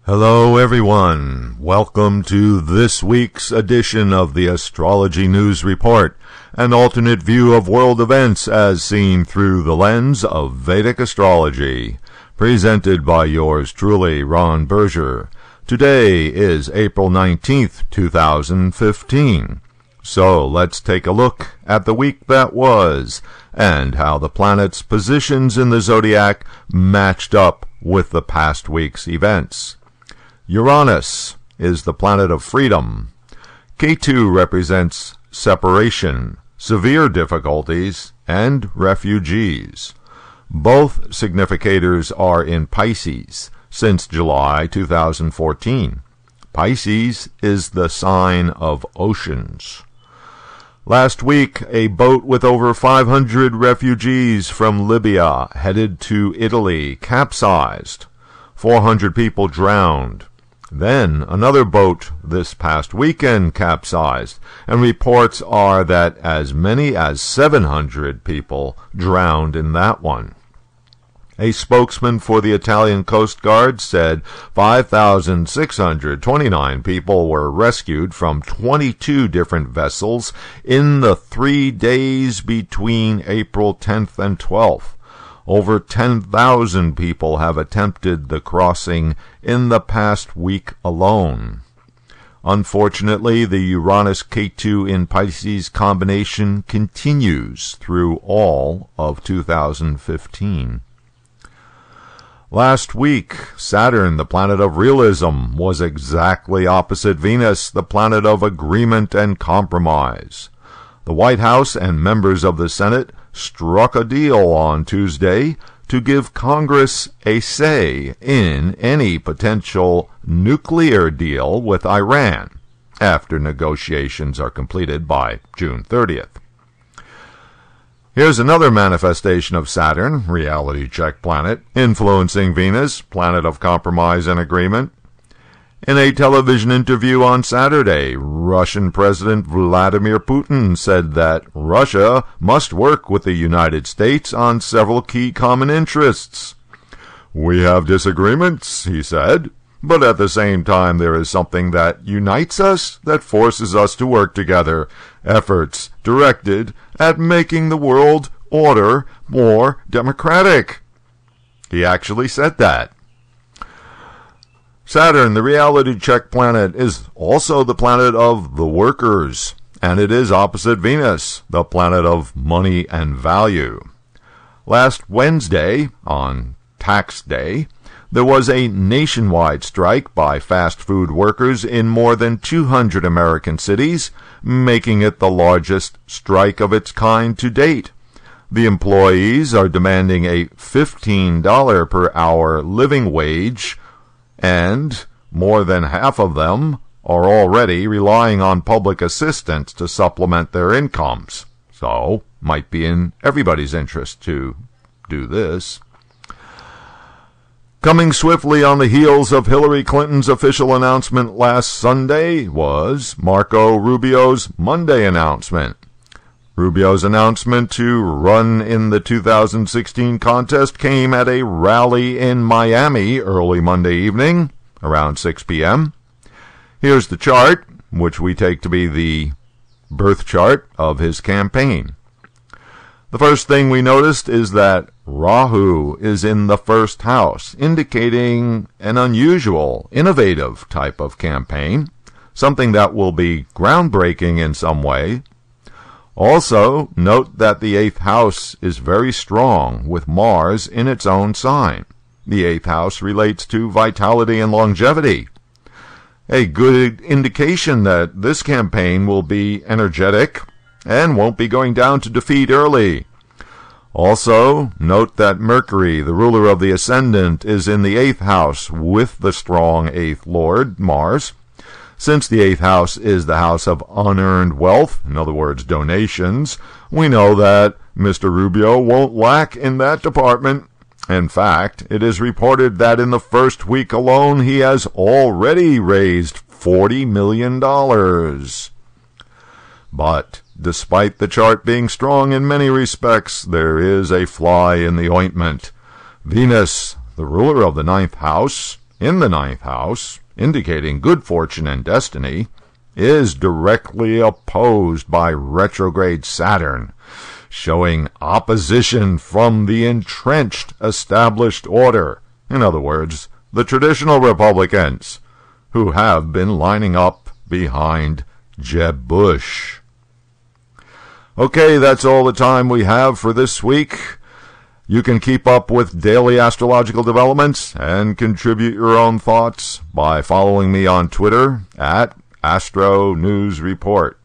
Hello everyone, welcome to this week's edition of the Astrology News Report, an alternate view of world events as seen through the lens of Vedic astrology, presented by yours truly, Ron Berger. Today is April 19th, 2015. So let's take a look at the week that was, and how the planets' positions in the zodiac matched up with the past week's events. Uranus is the planet of freedom. Ketu represents separation, severe difficulties, and refugees. Both significators are in Pisces since July 2014. Pisces is the sign of oceans. Last week, a boat with over 500 refugees from Libya headed to Italy capsized. 400 people drowned. Then another boat this past weekend capsized, and reports are that as many as 700 people drowned in that one. A spokesman for the Italian Coast Guard said 5,629 people were rescued from 22 different vessels in the 3 days between April 10th and 12th. Over 10,000 people have attempted the crossing in the past week alone. Unfortunately, the Uranus-Ketu in Pisces combination continues through all of 2015. Last week, Saturn, the planet of realism, was exactly opposite Venus, the planet of agreement and compromise. The White House and members of the Senate struck a deal on Tuesday to give Congress a say in any potential nuclear deal with Iran after negotiations are completed by June 30th. Here's another manifestation of Saturn, reality check planet, influencing Venus, planet of compromise and agreement. In a television interview on Saturday, Russian President Vladimir Putin said that Russia must work with the United States on several key common interests. "We have disagreements," he said, "but at the same time there is something that unites us, that forces us to work together, efforts directed at making the world order more democratic." He actually said that. Saturn, the reality check planet, is also the planet of the workers, and it is opposite Venus, the planet of money and value. Last Wednesday, on Tax Day, there was a nationwide strike by fast food workers in more than 200 American cities, making it the largest strike of its kind to date. The employees are demanding a $15 per hour living wage, and more than half of them are already relying on public assistance to supplement their incomes. So, might be in everybody's interest to do this. Coming swiftly on the heels of Hillary Clinton's official announcement last Sunday was Marco Rubio's Monday announcement. Rubio's announcement to run in the 2016 contest came at a rally in Miami early Monday evening, around 6 p.m. Here's the chart, which we take to be the birth chart of his campaign. The first thing we noticed is that Rahu is in the first house, indicating an unusual, innovative type of campaign, something that will be groundbreaking in some way. Also, note that the 8th house is very strong, with Mars in its own sign. The 8th house relates to vitality and longevity. A good indication that this campaign will be energetic and won't be going down to defeat early. Also, note that Mercury, the ruler of the ascendant, is in the 8th house with the strong 8th lord, Mars. Since the 8th house is the house of unearned wealth, in other words, donations, we know that Mr. Rubio won't lack in that department. In fact, it is reported that in the first week alone he has already raised $40 million. But despite the chart being strong in many respects, there is a fly in the ointment. Venus, the ruler of the 9th house, in the ninth house, indicating good fortune and destiny, is directly opposed by retrograde Saturn, showing opposition from the entrenched established order. In other words, the traditional Republicans, who have been lining up behind Jeb Bush. Okay, that's all the time we have for this week. You can keep up with daily astrological developments and contribute your own thoughts by following me on Twitter at Astro News Report.